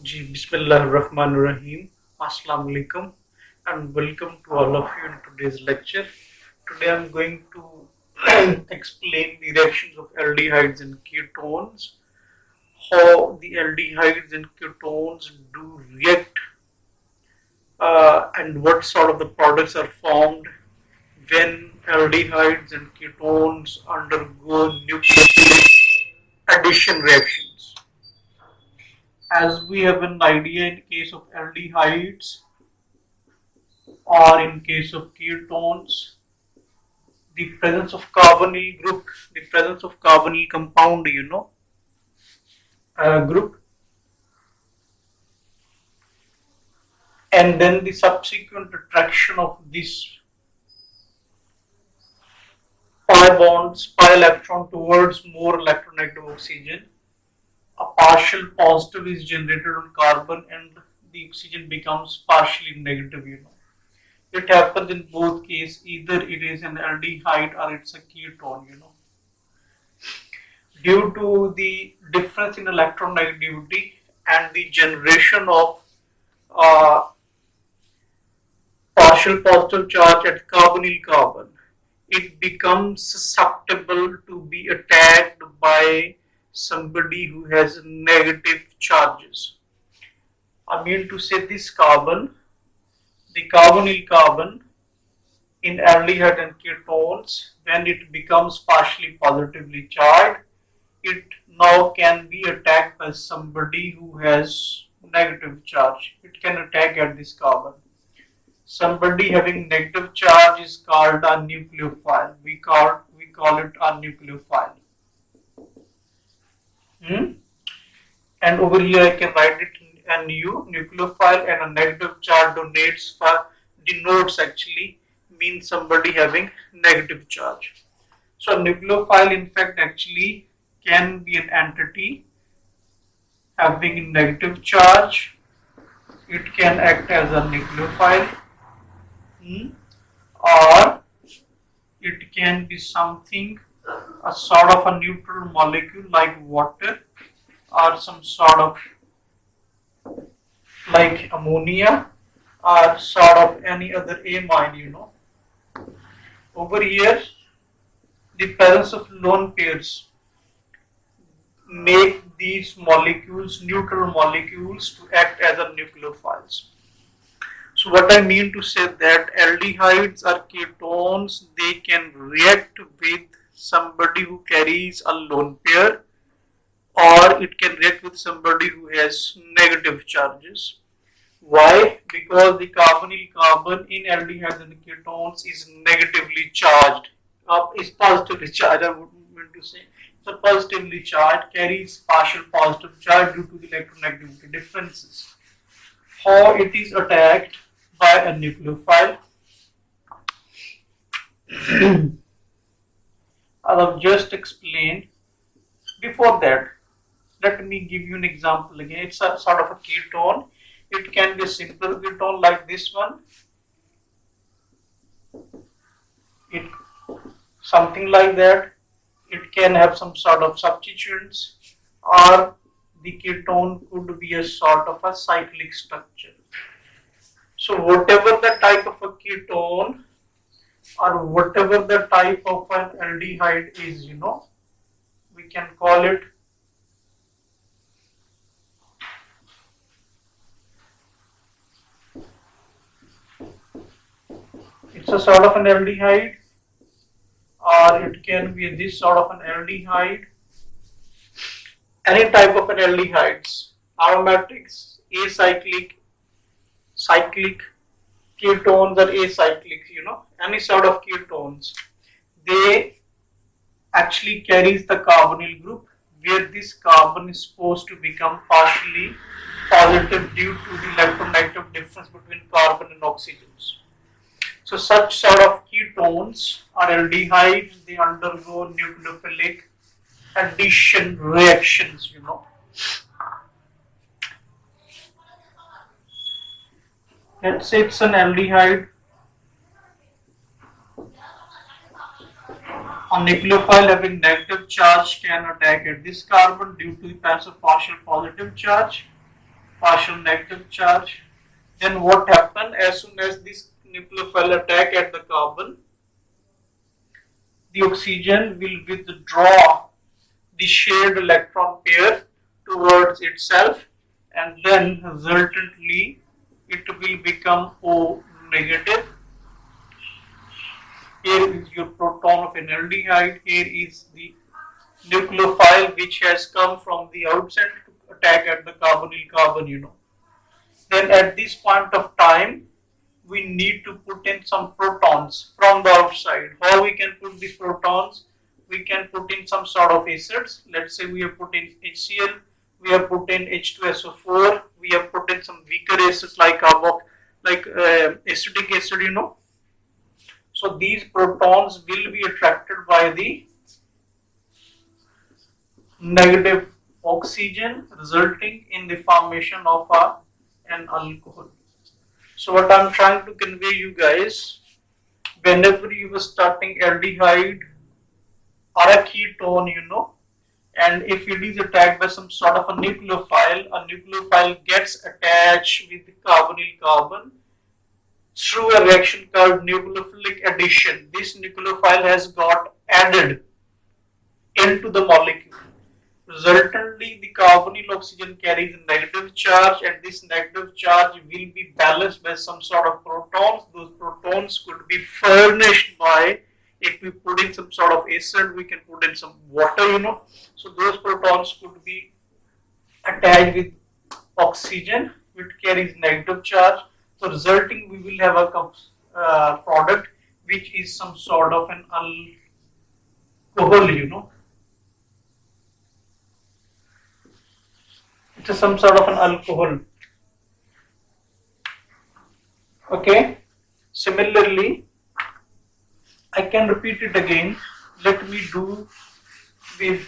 Ji Bismillahirrahmanirrahim. Assalamu alaikum and welcome to all of you in today's lecture. Today I'm going to explain the reactions of aldehydes and ketones, how the aldehydes and ketones do react, and what sort of the products are formed when aldehydes and ketones undergo nucleophilic addition reactions. As we have an idea in case of aldehydes or in case of ketones, the presence of carbonyl group, the presence of carbonyl compound, group, and then the subsequent attraction of this pi electron towards more electronegative oxygen. A partial positive is generated on carbon and the oxygen becomes partially negative. It happens in both cases, either it is an aldehyde or it's a ketone. Due to the difference in electronegativity and the generation of uh, partial positive charge at carbonyl carbon, it becomes susceptible to be attacked by somebody who has negative charges. I mean to say this carbon, the carbonyl carbon in aldehyde and ketones, when it becomes partially positively charged, it now can be attacked by somebody who has negative charge. It can attack at this carbon. Somebody having negative charge is called a nucleophile. We call it a nucleophile. And over here I can write it Nu, nucleophile, and a negative charge denotes actually means somebody having negative charge. So nucleophile in fact actually can be an entity having negative charge. It can act as a nucleophile, or it can be something, a sort of a neutral molecule like water, or some sort of like ammonia, or sort of any other amine. Over here, the presence of lone pairs make these molecules neutral molecules to act as a nucleophiles. So what I mean to say that aldehydes or ketones, they can react with somebody who carries a lone pair, or it can react with somebody who has negative charges. Why? Because the carbonyl carbon in aldehydes and ketones is negatively charged, is positively charged. I would mean to say it's a positively charged, carries partial positive charge due to the electronegativity differences. How it is attacked by a nucleophile? I have just explained. Before that, let me give you an example again. It's a sort of a ketone. It can be a simple ketone like this one. It something like that. It can have some sort of substituents, or the ketone could be a sort of a cyclic structure. So whatever the type of a ketone or whatever the type of an aldehyde is, we can call it it's a sort of an aldehyde, or it can be this sort of an aldehyde. Any type of an aldehydes, aromatics, acyclic, cyclic, ketones or acyclic, any sort of ketones, they actually carries the carbonyl group, where this carbon is supposed to become partially positive due to the electronegative difference between carbon and oxygens. So such sort of ketones or aldehydes, they undergo nucleophilic addition reactions. Let's say it's an aldehyde. A nucleophile having negative charge can attack at this carbon due to the presence of partial positive charge. partial negative charge. Then what happens as soon as this nucleophile attack at the carbon, the oxygen will withdraw the shared electron pair towards itself, and then resultantly it will become O negative. Here is your proton of an aldehyde. Here is the nucleophile which has come from the outside to attack at the carbonyl carbon. Then at this point of time, we need to put in some protons from the outside. How we can put these protons? We can put in some sort of acids. Let's say we have put in HCl, we have put in H2SO4, we have put in some weaker acids like acetic acid. So these protons will be attracted by the negative oxygen, resulting in the formation of an alcohol. So what I'm trying to convey you guys, whenever you are starting aldehyde or a ketone, and if it is attacked by some sort of a nucleophile gets attached with the carbonyl carbon through a reaction called nucleophilic addition. This nucleophile has got added into the molecule. Resultantly, the carbonyl oxygen carries a negative charge, and this negative charge will be balanced by some sort of protons. Those protons could be furnished by, if we put in some sort of acid, we can put in some water. So those protons could be attached with oxygen, which carries negative charge. So resulting, we will have a product which is some sort of an alcohol. It is some sort of an alcohol. Okay. Similarly, I can repeat it again. Let me do with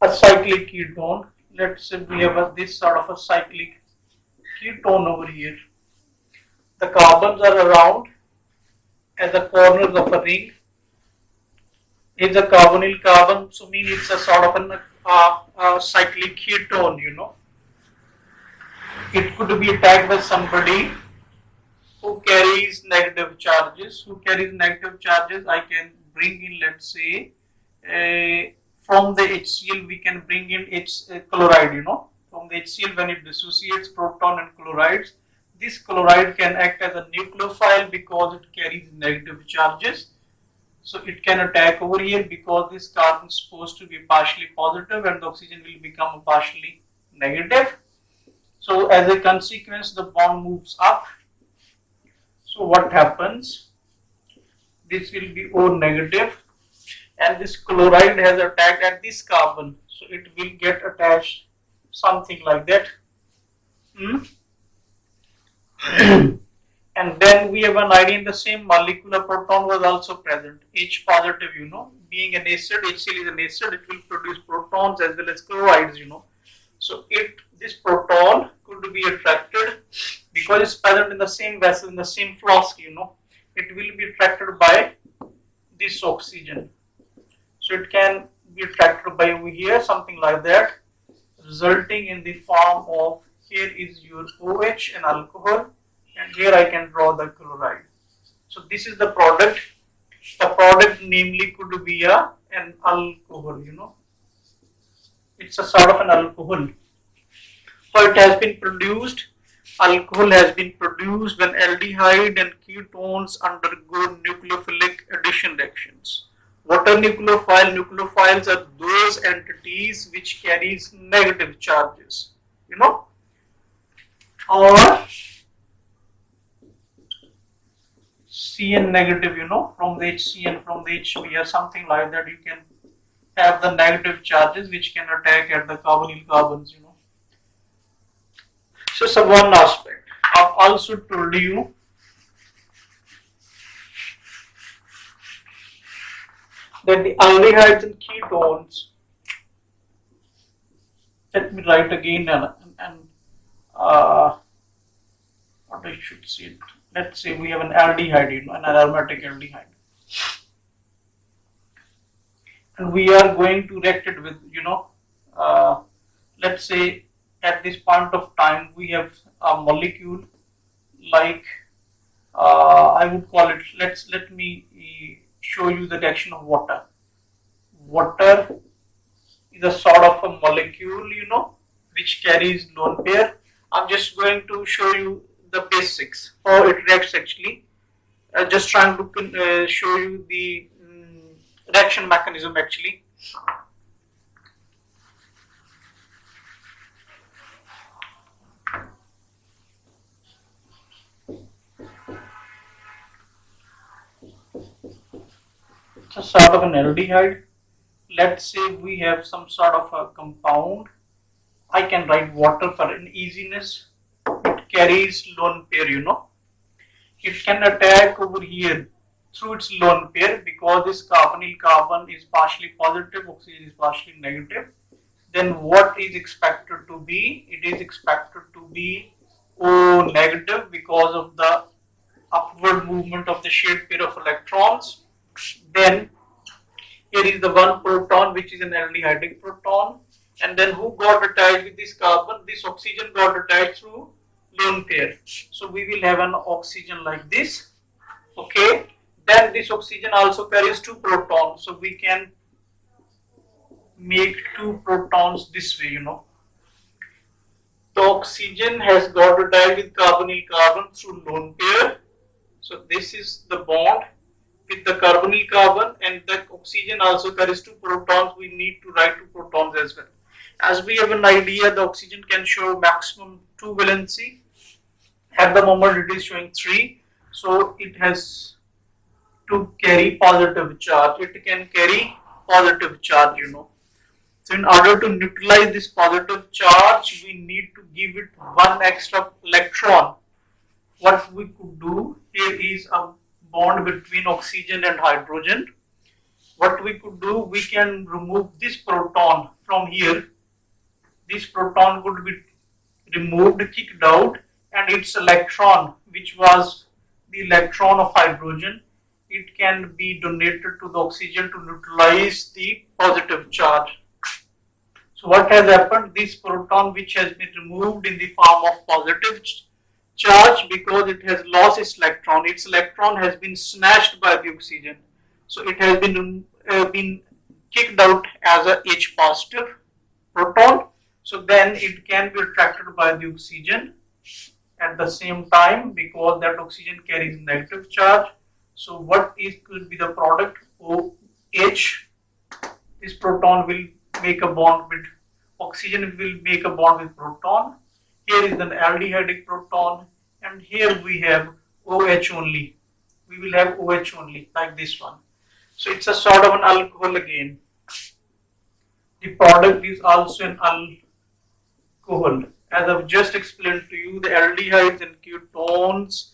a cyclic ketone. Let's say we have this sort of a cyclic ketone over here. The carbons are around at the corners of a ring. It's a carbonyl carbon, so mean it's a sort of a cyclic ketone. It could be attacked by somebody who carries negative charges. I can bring in, let's say, from the HCl we can bring in chloride. From the HCl, when it dissociates proton and chlorides, this chloride can act as a nucleophile because it carries negative charges. So it can attack over here because this carbon is supposed to be partially positive and the oxygen will become partially negative. So as a consequence, the bond moves up. So what happens? This will be O negative, and this chloride has attacked at this carbon. So it will get attached something like that. And then we have an idea in the same molecule, a proton was also present, H positive, being an acid, HCl is an acid, it will produce protons as well as chlorides, So this proton could be attracted because it's present in the same vessel, in the same flask, it will be attracted by this oxygen. So it can be attracted by over here, something like that, resulting in the form of, here is your OH, an alcohol, and here I can draw the chloride. So this is the product. The product namely could be an alcohol, It's a sort of an alcohol. So it has been produced. Alcohol has been produced when aldehyde and ketones undergo nucleophilic addition reactions. What are nucleophile? Nucleophiles are those entities which carries negative charges, or Cn negative, from the HCN, from the HB or something like that, you can have the negative charges which can attack at the carbonyl carbons, So it's one aspect. I've also told you that the aldehydes and ketones, let me write again and what I should say it. Let's say we have an aldehyde, an aromatic aldehyde, and we are going to react it with, let's say at this point of time we have a molecule like I would call it, let me show you the reaction of water. Water is a sort of a molecule, which carries lone pair. I'm just going to show you the basics how it reacts actually. Just trying to show you the reaction mechanism actually. It's a sort of an aldehyde. Let's say we have some sort of a compound. I can write water for an easiness. It carries lone pair, It can attack over here through its lone pair because this carbonyl carbon is partially positive, oxygen is partially negative. Then what is expected to be? It is expected to be O negative because of the upward movement of the shared pair of electrons. Then here is the one proton which is an aldehydic proton, and then who got attached with this carbon? This oxygen got attached through lone pair. So we will have an oxygen like this. Okay. Then this oxygen also carries two protons, so we can make two protons this way, The oxygen has got attached with carbonyl carbon through lone pair. So this is the bond with the carbonyl carbon, and the oxygen also carries two protons. We need to write two protons as well. As we have an idea, the oxygen can show maximum 2 valency. At the moment it is showing 3, so it has to carry positive charge. It can carry positive charge, So in order to neutralize this positive charge, we need to give it one extra electron. What we could do, here is a bond between oxygen and hydrogen. What we could do, we can remove this proton from here. This proton would be removed, kicked out, and its electron, which was the electron of hydrogen, it can be donated to the oxygen to neutralize the positive charge. So what has happened? This proton, which has been removed in the form of positive charge because it has lost its electron has been snatched by the oxygen. So it has been kicked out as a H positive proton. So then it can be attracted by the oxygen at the same time because that oxygen carries negative charge. So what could be the product? OH. This proton will make a bond with oxygen, will make a bond with proton. Here is an aldehydic proton, and here we have OH only. We will have OH only, like this one. So it's a sort of an alcohol again. The product is also an alcohol. As I've just explained to you, the aldehydes and ketones,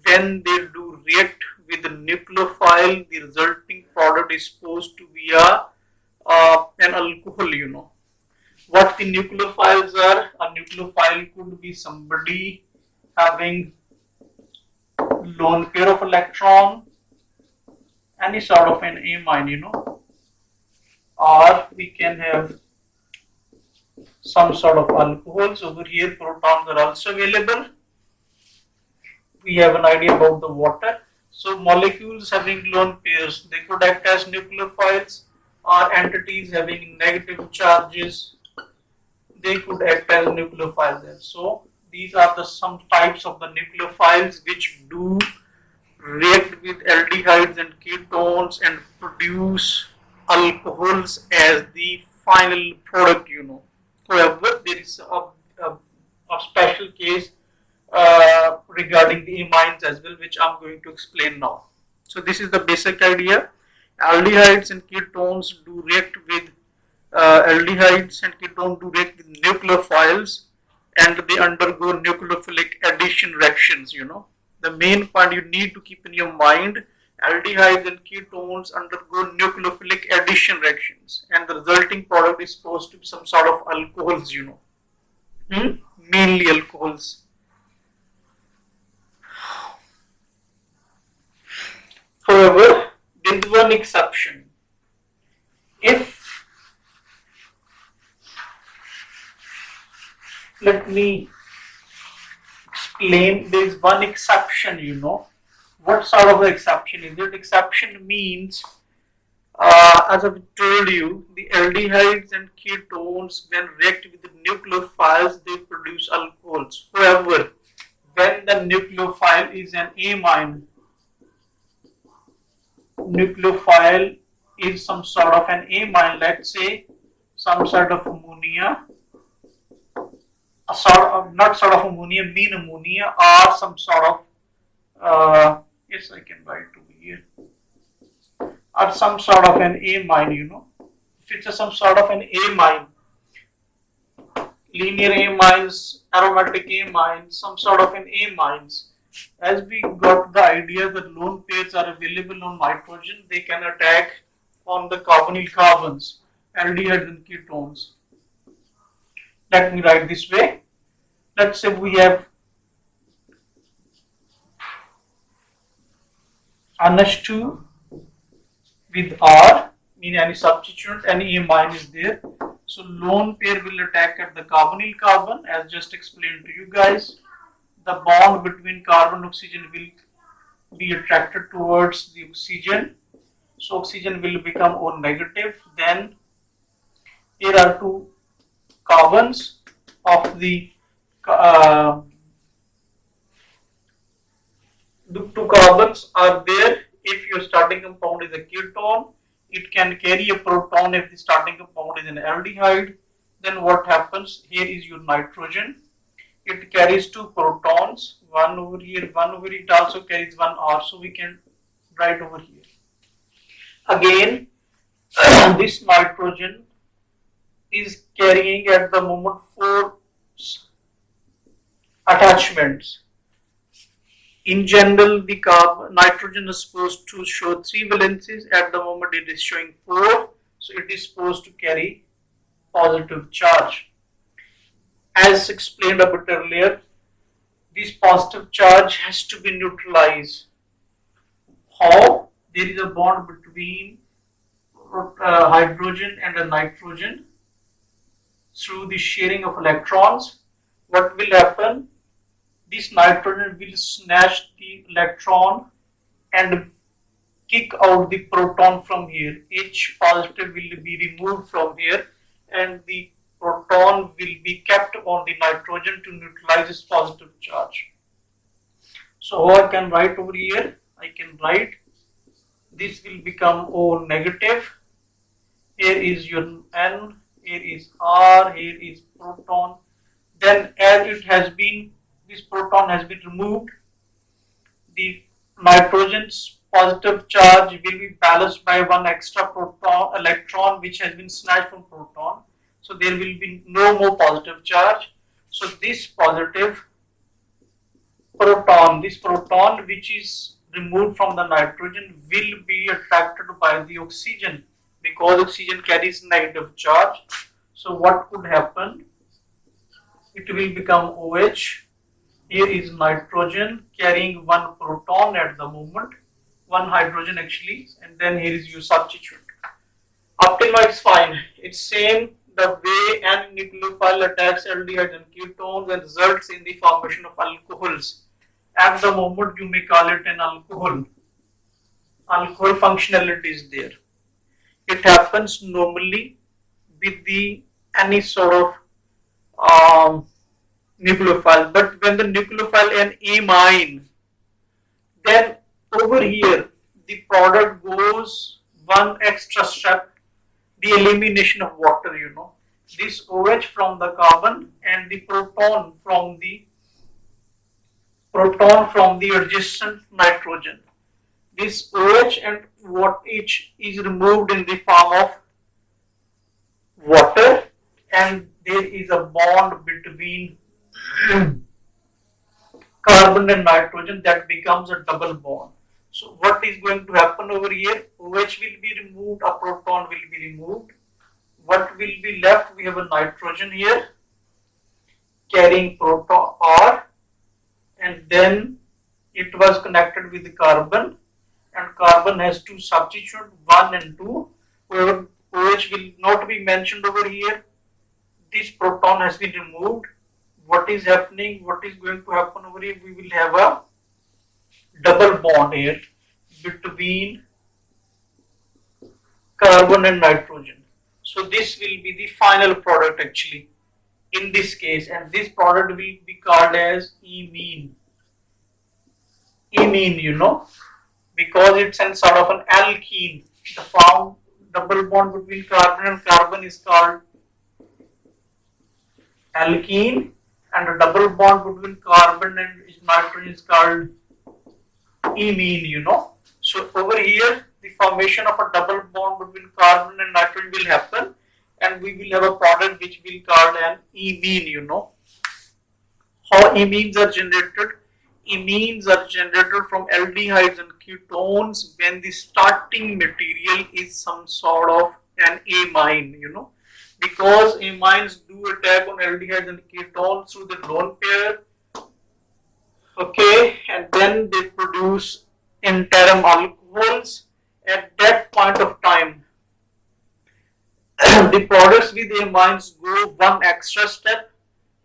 when they do react with the nucleophile, the resulting product is supposed to be an alcohol, What the nucleophiles are? A nucleophile could be somebody having lone pair of electron, any sort of an amine, or we can have some sort of alcohols. Over here protons are also available. We have an idea about the water. So molecules having lone pairs, they could act as nucleophiles, or entities having negative charges, they could act as nucleophiles. So these are some types of the nucleophiles which do react with aldehydes and ketones and produce alcohols as the final product, However, there is a special case regarding the amines as well, which I'm going to explain now. So this is the basic idea. Aldehydes and ketones do react with aldehydes and ketones do react with nucleophiles, and they undergo nucleophilic addition reactions. The main point you need to keep in your mind: aldehydes and ketones undergo nucleophilic addition reactions, and the resulting product is supposed to be some sort of alcohols. Mainly alcohols. However, there is one exception. If Let me explain. There is one exception, you know. What sort of exception is it? Exception means, as I've told you, the aldehydes and ketones, when react with the nucleophiles, they produce alcohols. However, when the nucleophile is an amine, nucleophile is some sort of an amine, let's say some sort of ammonia, a sort of, not sort of ammonia, mean ammonia, or some sort of, yes, I can write over here, or some sort of an amine, you know. If it's some sort of an amine, linear amines, aromatic amines, some sort of an amines. As we got the idea that lone pairs are available on nitrogen, they can attack on the carbonyl carbons, aldehydes and ketones. Let me write this way. Let's say we have NH2 with R, mean any substituent, any amine is there. So lone pair will attack at the carbonyl carbon, as just explained to you guys. The bond between carbon and oxygen will be attracted towards the oxygen. So oxygen will become O negative. Then here are two carbons of the two carbons are there. If your starting compound is a ketone, it can carry a proton if the starting compound is an aldehyde. Then what happens? Here is your nitrogen. It carries two protons, one over here, one over here. It also carries one R, so we can write over here. Again, this nitrogen is carrying at the moment 4 attachments. In general, the nitrogen is supposed to show 3 valencies. At the moment, it is showing 4, so it is supposed to carry positive charge. As explained a bit earlier, this positive charge has to be neutralized. How? There is a bond between hydrogen and a nitrogen through the sharing of electrons. What will happen? This nitrogen will snatch the electron and kick out the proton from here. H positive will be removed from here, and the proton will be kept on the nitrogen to neutralize its positive charge. So how I can write over here? I can write this will become O negative. Here is your N, here is R, here is proton. Then as it has been, this proton has been removed, the nitrogen's positive charge will be balanced by one extra proton electron which has been snatched from proton. So there will be no more positive charge. So this positive proton, this proton which is removed from the nitrogen will be attracted by the oxygen because oxygen carries negative charge. So what could happen? It will become OH. Here is nitrogen carrying one proton at the moment, one hydrogen actually, and then here is your substitute. Up till now it's fine. It's same the way an nucleophile attacks aldehydes and ketones and results in the formation of alcohols. At the moment you may call it an alcohol. Alcohol functionality is there. It happens normally with the any sort of nucleophile, but when the nucleophile an amine, then over here the product goes one extra step, the elimination of water, you know, this OH from the carbon and the proton from the adjacent nitrogen. This OH and what each is removed in the form of water, and there is a bond between carbon and nitrogen that becomes a double bond. So what is going to happen over here? OH will be removed, a proton will be removed. What will be left? We have a nitrogen here carrying proton R, and then it was connected with the carbon, and carbon has two substitutes, 1 and 2. However, OH will not be mentioned over here. This proton has been removed. what is happening, what is going to happen over here, we will have a double bond here between carbon and nitrogen. So this will be the final product actually in this case, and this product will be called as imine. Imine, because it's a sort of an alkene. The found double bond between carbon and carbon is called alkene, and a double bond between carbon and nitrogen is called imine. So over here, the formation of a double bond between carbon and nitrogen will happen, and we will have a product which will called an imine. How imines are generated? Imines are generated from aldehydes and ketones when the starting material is some sort of an amine, because amines do attack on aldehydes and ketones through the lone pair, okay, and then they produce interim alcohols. At that point of time, the products with amines go one extra step.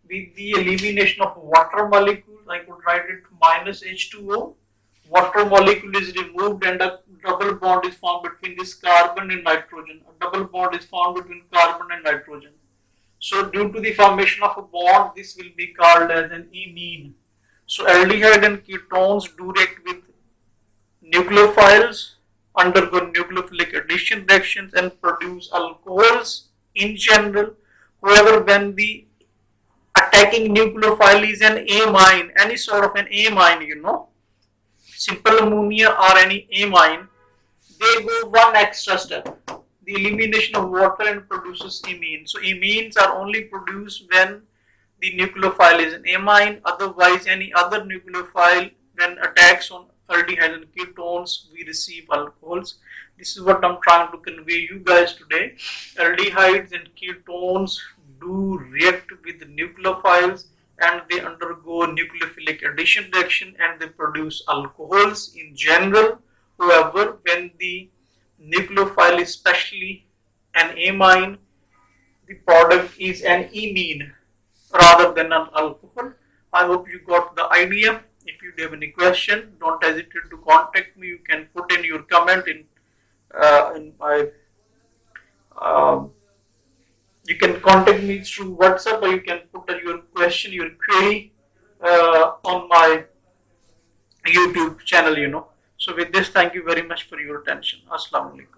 With the elimination of water molecule, I could write it minus H2O. Water molecule is removed and a double bond is formed between this carbon and nitrogen. A double bond is formed between carbon and nitrogen. So due to the formation of a bond, this will be called as an imine. So aldehyde and ketones do react with nucleophiles, undergo nucleophilic addition reactions and produce alcohols in general. However, when the attacking nucleophile is an amine, any sort of an amine, simple ammonia or any amine, they go one extra step. The elimination of water and produces imine. So imines are only produced when the nucleophile is an amine. Otherwise, any other nucleophile, when attacks on aldehydes and ketones, we receive alcohols. This is what I'm trying to convey you guys today. Aldehydes and ketones do react with the nucleophiles and they undergo nucleophilic addition reaction and they produce alcohols in general. However, when the nucleophile is especially an amine, the product is an imine rather than an alcohol. I hope you got the idea. If you have any question, don't hesitate to contact me. You can put in your comment in my you can contact me through WhatsApp, or you can put your question, your query on my YouTube channel. So with this, thank you very much for your attention. Assalamu alaikum.